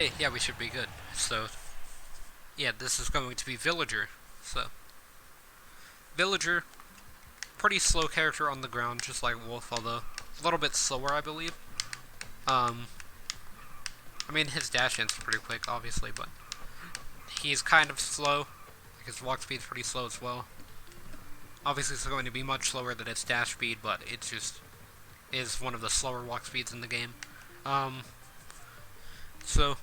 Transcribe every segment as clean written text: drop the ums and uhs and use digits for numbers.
Hey, yeah, we should be good. So, yeah, this is going to be Villager. So, Villager, pretty slow character on the ground, just like Wolf, although a little bit slower, I believe. Um, I mean, his dash in's pretty quick, obviously, but he's kind of slow. Like, his walk speed's pretty slow as well. Obviously, it's going to be much slower than its dash speed, but it just is one of the slower walk speeds in the game. Um, so,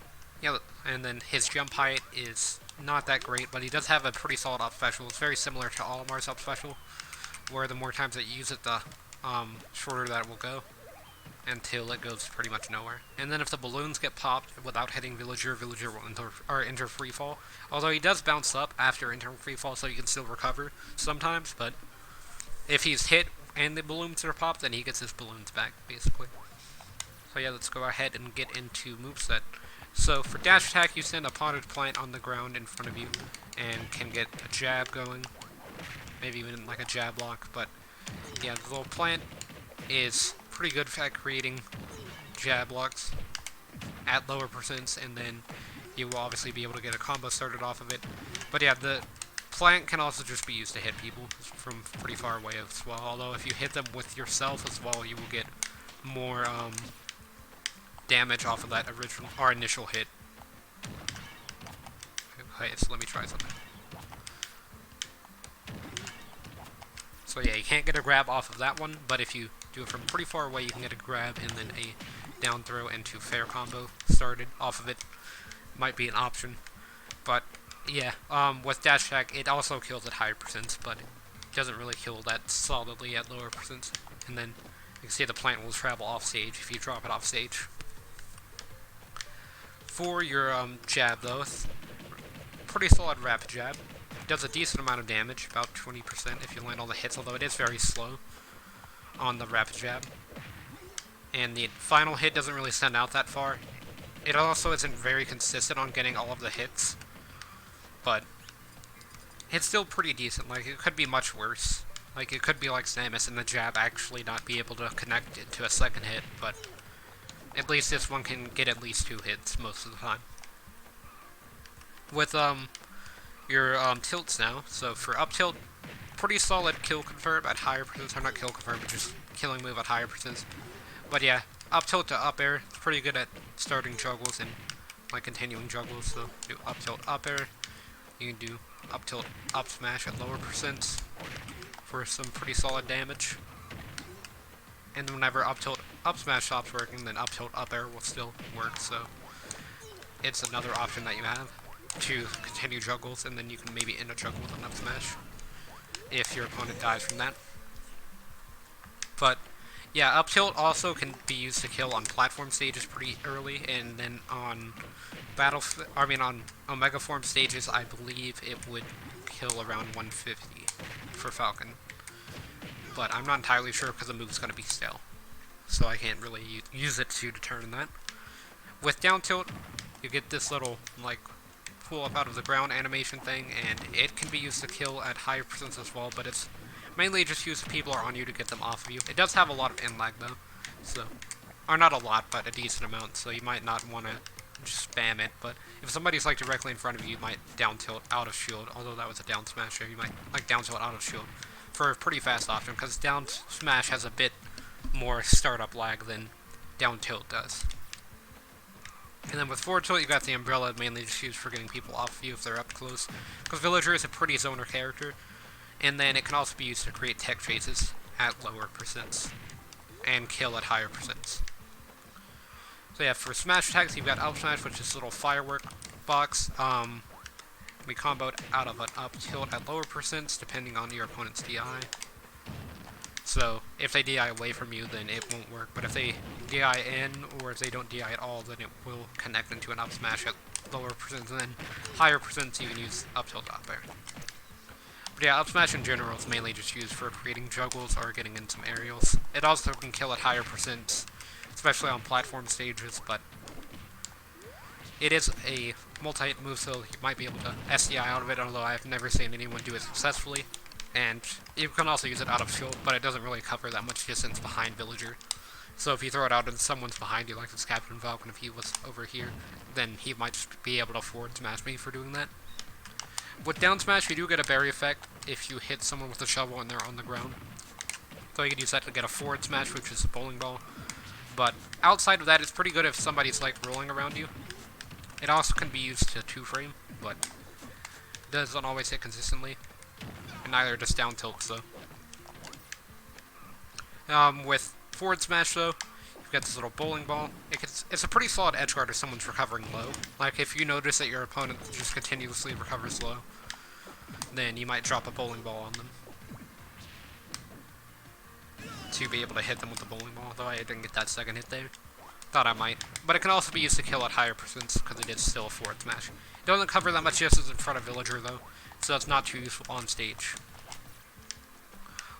yeah, and then his jump height is not that great, but he does have a pretty solid up special. It's very similar to Olimar's up special, where the more times that you use it, the shorter that it will go, until it goes pretty much nowhere. And then if the balloons get popped without hitting Villager, Villager will enter free fall. Although he does bounce up after entering free fall, so you can still recover sometimes, but if he's hit and the balloons are popped, then he gets his balloons back, basically. So yeah, let's go ahead and get into moveset. So for dash attack, you send a potted plant on the ground in front of you, and can get a jab going, maybe even like a jab block, but yeah, the little plant is pretty good at creating jab blocks at lower percents, and then you will obviously be able to get a combo started off of it. But yeah, the plant can also just be used to hit people from pretty far away as well, although if you hit them with yourself as well, you will get more damage off of that initial hit. Okay, so let me try something. So yeah, you can't get a grab off of that one, but if you do it from pretty far away, you can get a grab and then a down throw into fair combo started off of it. Might be an option. But yeah, with dash attack, it also kills at higher percents, but it doesn't really kill that solidly at lower percents. And then you can see the plant will travel off stage if you drop it off stage. For your jab though, it's pretty solid rapid jab. Does a decent amount of damage, about 20% if you land all the hits, although it is very slow on the rapid jab. And the final hit doesn't really send out that far. It also isn't very consistent on getting all of the hits, but it's still pretty decent. Like, it could be much worse. Like, it could be like Samus and the jab actually not be able to connect into a second hit, but at least this one can get at least 2 hits most of the time. With your tilts now. So for up tilt, pretty solid kill confirm at higher percents. Or not kill confirm, but just killing move at higher percents. But yeah, up tilt to up air, it's pretty good at starting juggles and like continuing juggles. So do up tilt up air. You can do up tilt up smash at lower percents for some pretty solid damage. And whenever up tilt up smash stops working, then up tilt up air will still work. So it's another option that you have to continue juggles, and then you can maybe end a juggle with an up smash if your opponent dies from that. But yeah, up tilt also can be used to kill on platform stages pretty early, and then on on Omega Form stages, I believe it would kill around 150 for Falcon. But I'm not entirely sure because the move's going to be stale, so I can't really use it to determine that. With down tilt, you get this little like pull up out of the ground animation thing, and it can be used to kill at higher percents as well, but it's mainly just used if people are on you to get them off of you. It does have a lot of in lag though, so, or not a lot, but a decent amount, so you might not want to just spam it, but if somebody's like directly in front of you, you might down tilt out of shield, although that was a down smash there, you might like down tilt out of shield for a pretty fast option, because down smash has a bit more startup lag than down tilt does. And then with forward tilt, you got the umbrella, mainly just used for getting people off of you if they're up close. Because Villager is a pretty zoner character. And then it can also be used to create tech chases at lower percents. And kill at higher percents. So yeah, for smash attacks, you've got up smash, which is a little firework box. We comboed out of an up tilt at lower percents, depending on your opponent's DI. So, if they DI away from you, then it won't work. But if they DI in, or if they don't DI at all, then it will connect into an up smash at lower percents, and then higher percents you can use up tilt up air. But yeah, up smash in general is mainly just used for creating juggles or getting in some aerials. It also can kill at higher percents, especially on platform stages, but it is a multi-hit move, so you might be able to SDI out of it, although I've never seen anyone do it successfully. And you can also use it out of shield, but it doesn't really cover that much distance behind Villager. So if you throw it out and someone's behind you, like this Captain Falcon, if he was over here, then he might just be able to forward smash me for doing that. With down smash, you do get a berry effect if you hit someone with a shovel and they're on the ground. So you can use that to get a forward smash, which is a bowling ball. But outside of that, it's pretty good if somebody's like rolling around you. It also can be used to 2-frame, but doesn't always hit consistently. And neither does down tilts, though. With forward smash, though, you've got this little bowling ball. It's a pretty solid edge guard if someone's recovering low. Like, if you notice that your opponent just continuously recovers low, then you might drop a bowling ball on them to be able to hit them with the bowling ball, though I didn't get that second hit there. Thought I might. But it can also be used to kill at higher percents, because it is still a forward smash. It doesn't cover that much just as in front of Villager, though, so it's not too useful on stage.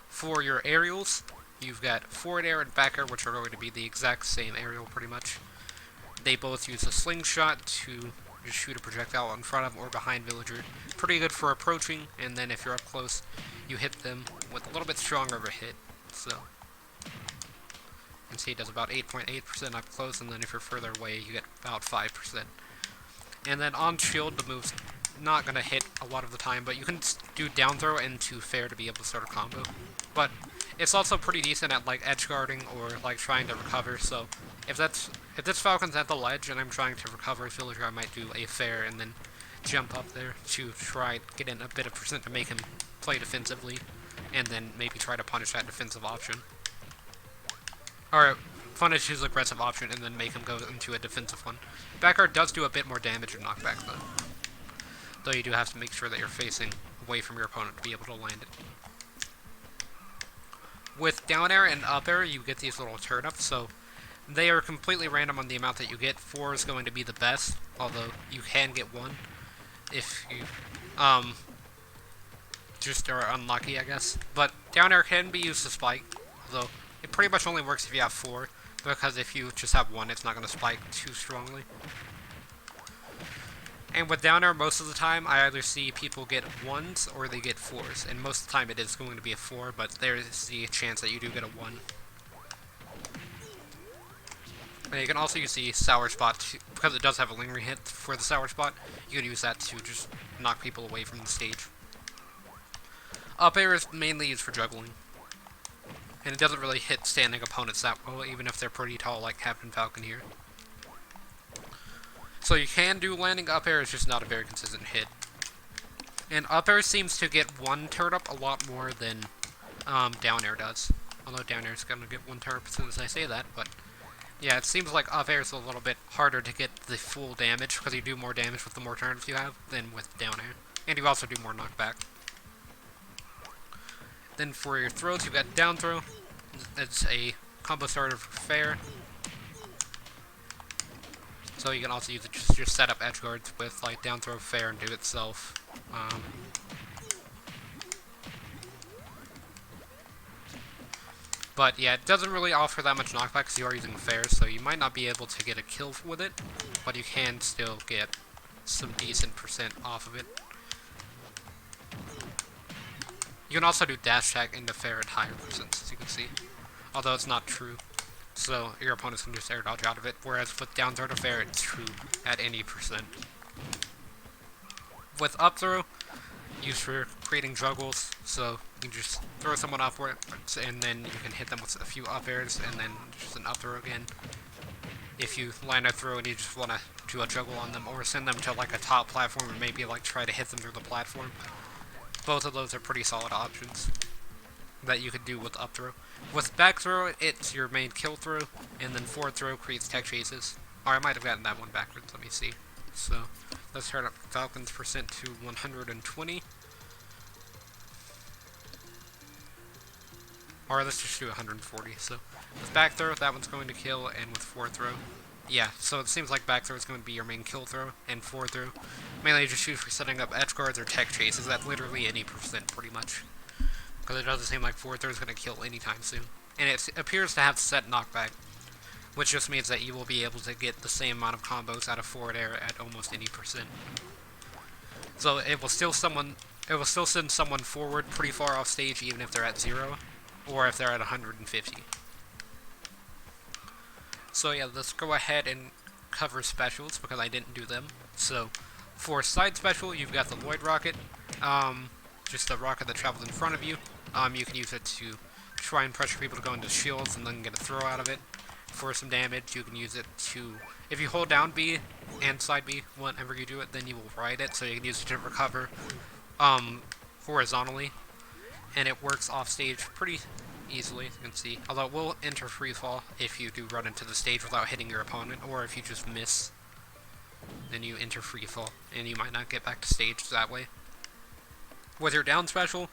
For your aerials, you've got forward air and back air, which are going to be the exact same aerial, pretty much. They both use a slingshot to just shoot a projectile in front of or behind Villager. Pretty good for approaching, and then if you're up close, you hit them with a little bit stronger of a hit. So, you can see it does about 8.8% up close, and then if you're further away, you get about 5%. And then on shield, the move's not going to hit a lot of the time, but you can do down throw into fair to be able to start a combo. But it's also pretty decent at like edge guarding or like trying to recover, so if this Falcon's at the ledge and I'm trying to recover a villager, I might do a fair and then jump up there to try get in a bit of percent to make him play defensively, and then maybe try to punish that defensive option. Or punish his aggressive option and then make him go into a defensive one. Back air does do a bit more damage and knockback though. Though you do have to make sure that you're facing away from your opponent to be able to land it. With down air and up air, you get these little turnips, so they are completely random on the amount that you get. 4 is going to be the best, although you can get 1 if you just are unlucky, I guess. But down air can be used to spike, although it pretty much only works if you have 4, because if you just have 1, it's not going to spike too strongly. And with down air, most of the time, I either see people get 1s or they get 4s. And most of the time it is going to be a 4, but there is the chance that you do get a 1. And you can also use the sour spot, because it does have a lingering hit for the sour spot. You can use that to just knock people away from the stage. Up air is mainly used for juggling. And it doesn't really hit standing opponents that well, even if they're pretty tall like Captain Falcon here. So you can do landing up air, it's just not a very consistent hit. And up air seems to get 1 turnip a lot more than down air does. Although down air is going to get 1 turnip as soon as I say that, but yeah, it seems like up air is a little bit harder to get the full damage, because you do more damage with the more turnips you have than with down air. And you also do more knockback. Then for your throws, you've got down throw. It's a combo starter for fair. So you can also use it just set up edge guards with like down throw, fair, and do itself. But yeah, it doesn't really offer that much knockback because you are using fair, so you might not be able to get a kill with it, but you can still get some decent percent off of it. You can also do dash attack into fair at higher percents, as you can see. Although it's not true. So your opponents can just air dodge out of it, whereas with down throw to fair, it's true at any percent. With up throw, used for creating juggles, so you just throw someone upwards, and then you can hit them with a few up airs, and then just an up throw again. If you land a throw and you just want to do a juggle on them, or send them to like a top platform and maybe like try to hit them through the platform. Both of those are pretty solid options that you could do with up throw. With back throw, it's your main kill throw, and then forward throw creates tech chases. Or I might have gotten that one backwards, let me see. So, let's turn up Falcon's percent to 120. Or let's just do 140. So, with back throw, that one's going to kill, and with forward throw, yeah, so it seems like back throw is going to be your main kill throw, and forward throw, mainly just used for setting up edge guards or tech chases at literally any percent, pretty much. Because it doesn't seem like forward throw is going to kill anytime soon. And it appears to have set knockback, which just means that you will be able to get the same amount of combos out of forward air at almost any percent. So it will still send someone forward pretty far off stage even if they're at 0, or if they're at 150. So yeah, let's go ahead and cover specials because I didn't do them. So for side special, you've got the Void Rocket, just a rocket that travels in front of you. You can use it to try and pressure people to go into shields and then get a throw out of it for some damage. You can use it to, if you hold down B and side B whenever you do it, then you will ride it, so you can use it to recover horizontally, and it works off stage pretty easily, as you can see. Although it will enter free fall if you do run into the stage without hitting your opponent, or if you just miss, then you enter free fall, and you might not get back to stage that way. With your down special, you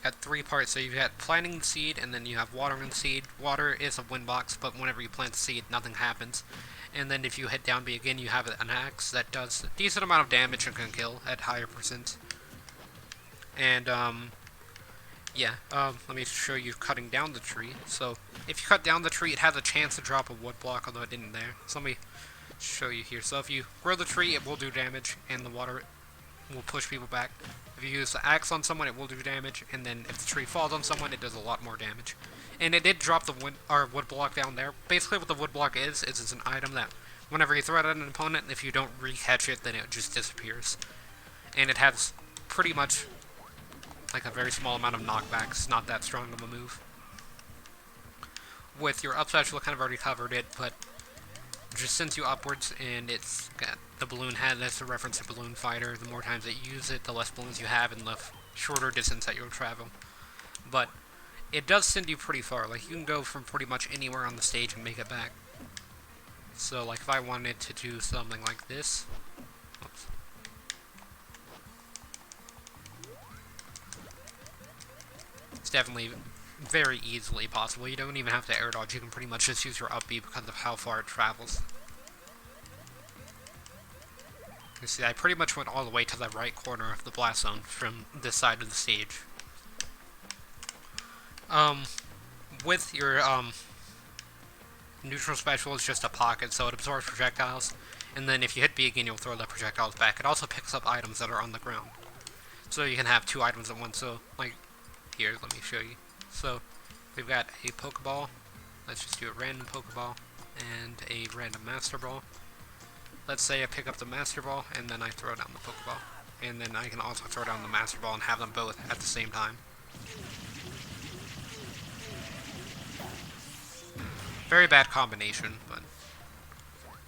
got 3 parts. So you've got planting the seed, and then you have watering the seed. Water is a wind box, but whenever you plant the seed, nothing happens. And then if you hit down B again, you have an axe that does a decent amount of damage and can kill at higher percent. And let me show you cutting down the tree. So if you cut down the tree, it has a chance to drop a wood block, although it didn't there. So let me show you here. So if you grow the tree, it will do damage, and the water will push people back. If you use the axe on someone, it will do damage, and then if the tree falls on someone, it does a lot more damage. And it did drop the wood block down there. Basically what the wood block is it's an item that whenever you throw it at an opponent, if you don't re-catch it, then it just disappears. And it has pretty much like a very small amount of knockbacks, not that strong of a move. With your up special, I kind of already covered it, but just sends you upwards, and it's got the balloon head. That's a reference to Balloon Fighter. The more times that you use it, the less balloons you have, and the shorter distance that you'll travel. But it does send you pretty far. Like, you can go from pretty much anywhere on the stage and make it back. So, like, if I wanted to do something like this, oops. It's definitely very easily possible. You don't even have to air dodge. You can pretty much just use your up B because of how far it travels. You see, I pretty much went all the way to the right corner of the blast zone from this side of the stage. With your neutral special, it's just a pocket, so it absorbs projectiles, and then if you hit B again, you'll throw the projectiles back. It also picks up items that are on the ground, so you can have 2 items at once. So, like, here, let me show you. So, we've got a Pokeball. Let's just do a random Pokeball and a random Master Ball. Let's say I pick up the Master Ball and then I throw down the Pokeball. And then I can also throw down the Master Ball and have them both at the same time. Very bad combination, but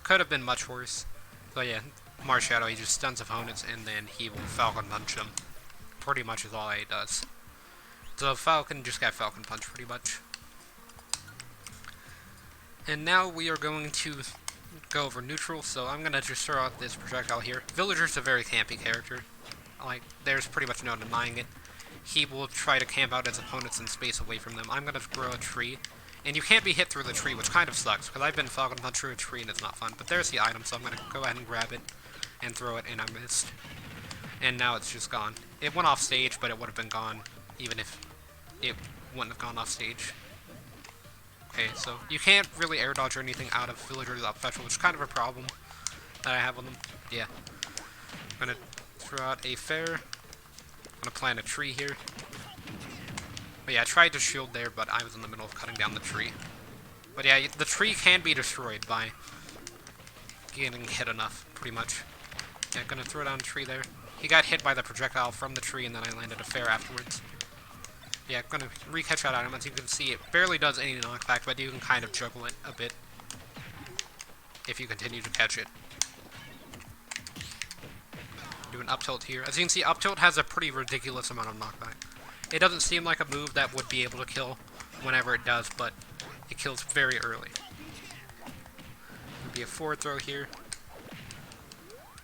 could have been much worse. So yeah, Marshadow, he just stuns opponents and then he will Falcon Punch them. Pretty much is all he does. So Falcon just got Falcon Punch pretty much. And now we are going to go over neutral, so I'm going to just throw out this projectile here. Villager's a very campy character. Like, there's pretty much no denying it. He will try to camp out his opponents in space away from them. I'm going to grow a tree. And you can't be hit through the tree, which kind of sucks, because I've been Falcon Punch through a tree and it's not fun. But there's the item, so I'm going to go ahead and grab it and throw it, and I missed. And now it's just gone. It went off stage, but it would have been gone even if it wouldn't have gone off stage. Okay, so you can't really air dodge or anything out of Villager's up special, which is kind of a problem that I have with them. Yeah. I'm going to throw out a fair. I'm going to plant a tree here. But yeah, I tried to shield there, but I was in the middle of cutting down the tree. But yeah, the tree can be destroyed by getting hit enough, pretty much. Yeah, I'm going to throw down a tree there. He got hit by the projectile from the tree, and then I landed a fair afterwards. Yeah, I'm going to re-catch that item. As you can see, it barely does any knockback, but you can kind of juggle it a bit if you continue to catch it. Do an up tilt here. As you can see, up tilt has a pretty ridiculous amount of knockback. It doesn't seem like a move that would be able to kill whenever it does, but it kills very early. There'll be a forward throw here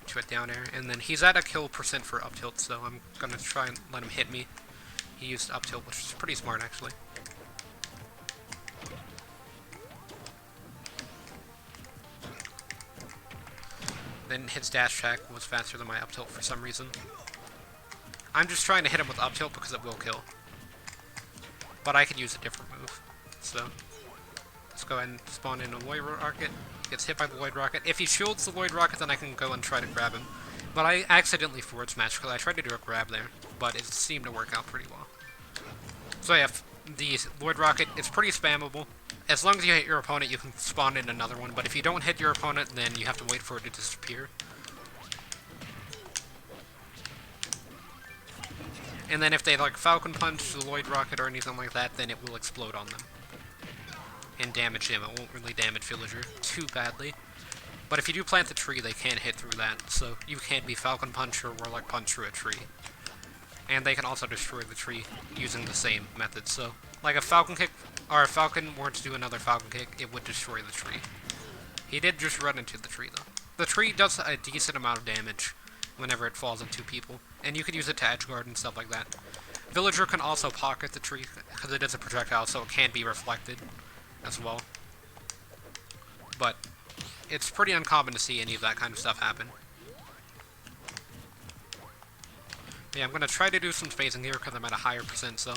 to it down air, and then he's at a kill percent for up tilt, so I'm going to try and let him hit me. He used up tilt, which is pretty smart, actually. Then his dash attack was faster than my up tilt for some reason. I'm just trying to hit him with up tilt because it will kill. But I could use a different move. So, let's go ahead and spawn in a Void Rocket. Gets hit by the Void Rocket. If he shields the Void Rocket, then I can go and try to grab him. But I accidentally forward smashed because I tried to do a grab there, but it seemed to work out pretty well. So yeah, the Void Rocket, it's pretty spammable. As long as you hit your opponent, you can spawn in another one, but if you don't hit your opponent, then you have to wait for it to disappear. And then if they like Falcon Punch, the Lloyd Rocket, or anything like that, then it will explode on them. And damage him. It won't really damage Villager too badly. But if you do plant the tree, they can't hit through that, so you can't be Falcon Punch or Warlock Punch through a tree. And they can also destroy the tree using the same method, so like a Falcon Kick, or a Falcon were to do another Falcon Kick, it would destroy the tree. He did just run into the tree, though. The tree does a decent amount of damage whenever it falls on two people, and you could use it to edge guard and stuff like that. Villager can also pocket the tree, because it is a projectile, so it can be reflected as well. But it's pretty uncommon to see any of that kind of stuff happen. Yeah, I'm going to try to do some spacing here because I'm at a higher percent, so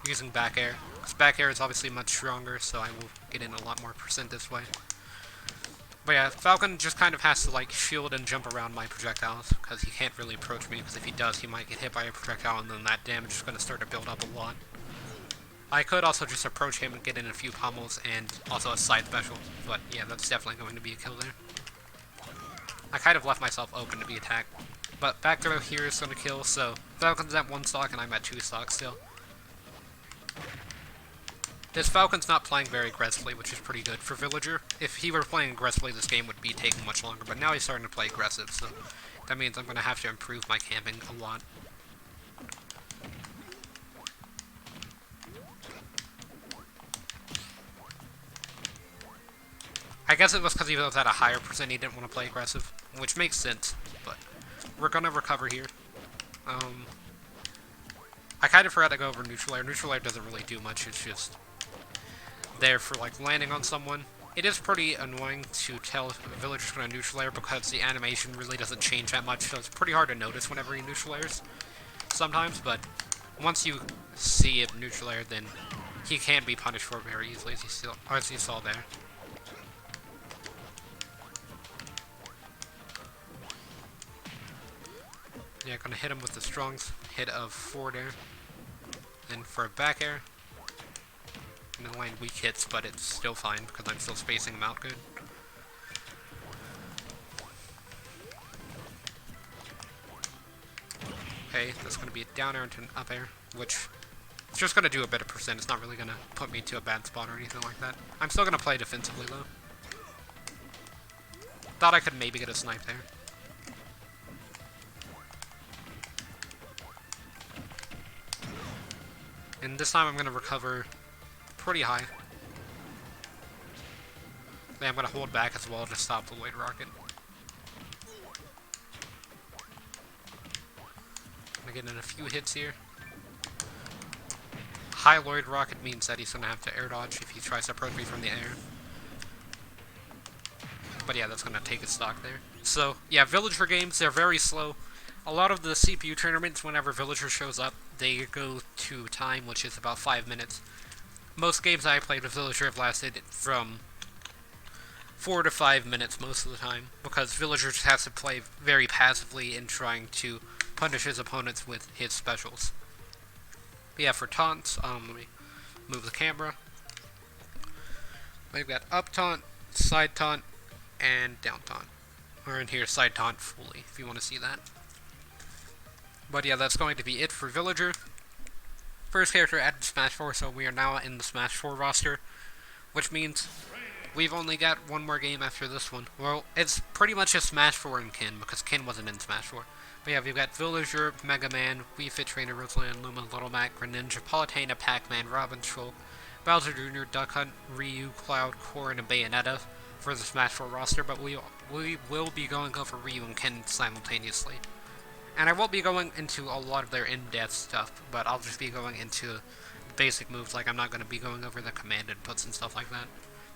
using back air. Because back air is obviously much stronger, so I will get in a lot more percent this way. But yeah, Falcon just kind of has to like shield and jump around my projectiles, because he can't really approach me, because if he does, he might get hit by a projectile, and then that damage is going to start to build up a lot. I could also just approach him and get in a few pummels, and also a side special, but yeah, that's definitely going to be a kill there. I kind of left myself open to be attacked. But back throw here is going to kill, so Falcon's at 1 stock and I'm at 2 stocks still. This Falcon's not playing very aggressively, which is pretty good for Villager. If he were playing aggressively, this game would be taking much longer, but now he's starting to play aggressive, so that means I'm going to have to improve my camping a lot. I guess it was because he was at a higher percent, he didn't want to play aggressive, which makes sense, but we're going to recover here. I kind of forgot to go over Neutral Air. Neutral Air doesn't really do much, it's just there for like landing on someone. It is pretty annoying to tell if a villager's going to Neutral Air because the animation really doesn't change that much, so it's pretty hard to notice whenever he Neutral Airs sometimes, but once you see it Neutral Air, then he can be punished for it very easily, as you saw there. Yeah, gonna hit him with the strong hit of forward air. Then for a back air. I'm gonna land weak hits, but it's still fine because I'm still spacing them out good. Okay, that's gonna be a down air into an up air, which it's just gonna do a bit of percent. It's not really gonna put me into a bad spot or anything like that. I'm still gonna play defensively though. Thought I could maybe get a snipe there. And this time I'm going to recover pretty high. Then I'm going to hold back as well to stop the Lloyd Rocket. I'm going to get in a few hits here. High Lloyd Rocket means that he's going to have to air dodge if he tries to approach me from the air. But yeah, that's going to take his stock there. So, yeah, Villager games, they're very slow. A lot of the CPU tournaments, whenever Villager shows up, they go to time, which is about 5 minutes. Most games I played with Villager have lasted from 4 to 5 minutes most of the time, because Villager just has to play very passively in trying to punish his opponents with his specials. But yeah, for taunts, let me move the camera. We've got up taunt, side taunt, and down taunt. Or in here, side taunt fully, if you want to see that. But yeah, that's going to be it for Villager. First character added to Smash 4, so we are now in the Smash 4 roster, which means we've only got one more game after this one. Well, it's pretty much just Smash 4 and Ken, because Ken wasn't in Smash 4. But yeah, we've got Villager, Mega Man, Wii Fit Trainer, Rosalie, Luma, Little Mac, Greninja, Palutena, Pac-Man, Robin, Troll, Bowser Jr., Duck Hunt, Ryu, Cloud, Corrin, and Bayonetta for the Smash 4 roster, but we will be going over Ryu and Ken simultaneously. And I won't be going into a lot of their in-depth stuff, but I'll just be going into basic moves, like I'm not going to be going over the command inputs and stuff like that,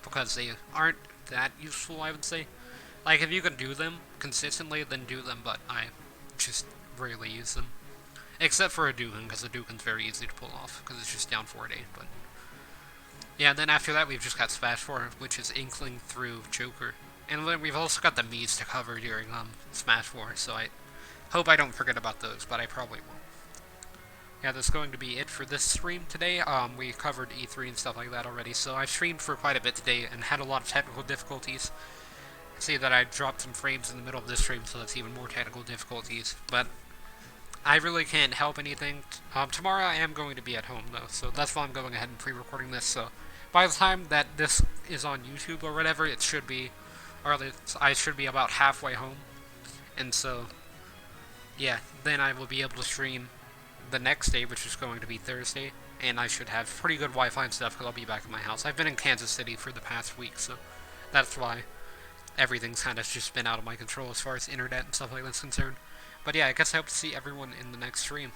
because they aren't that useful, I would say. Like, if you can do them consistently, then do them, but I just rarely use them. Except for a Dugan, because a Dugan's very easy to pull off, because it's just down 4-8, but... Yeah, and then after that we've just got Smash 4, which is Inkling through Joker. And then we've also got the Mii's to cover during Smash 4, so I hope I don't forget about those, but I probably won't. yeah, that's going to be it for this stream today. We covered E3 and stuff like that already, so I streamed for quite a bit today and had a lot of technical difficulties. See that I dropped some frames in the middle of this stream, so that's even more technical difficulties. But I really can't help anything. Tomorrow I am going to be at home though, so that's why I'm going ahead and pre-recording this. So by the time that this is on YouTube or whatever, it should be, or at least I should be about halfway home. And so, yeah, then I will be able to stream the next day, which is going to be Thursday, and I should have pretty good Wi-Fi and stuff because I'll be back at my house. I've been in Kansas City for the past week, so that's why everything's kind of just been out of my control as far as internet and stuff like that's concerned. But yeah, I guess I hope to see everyone in the next stream.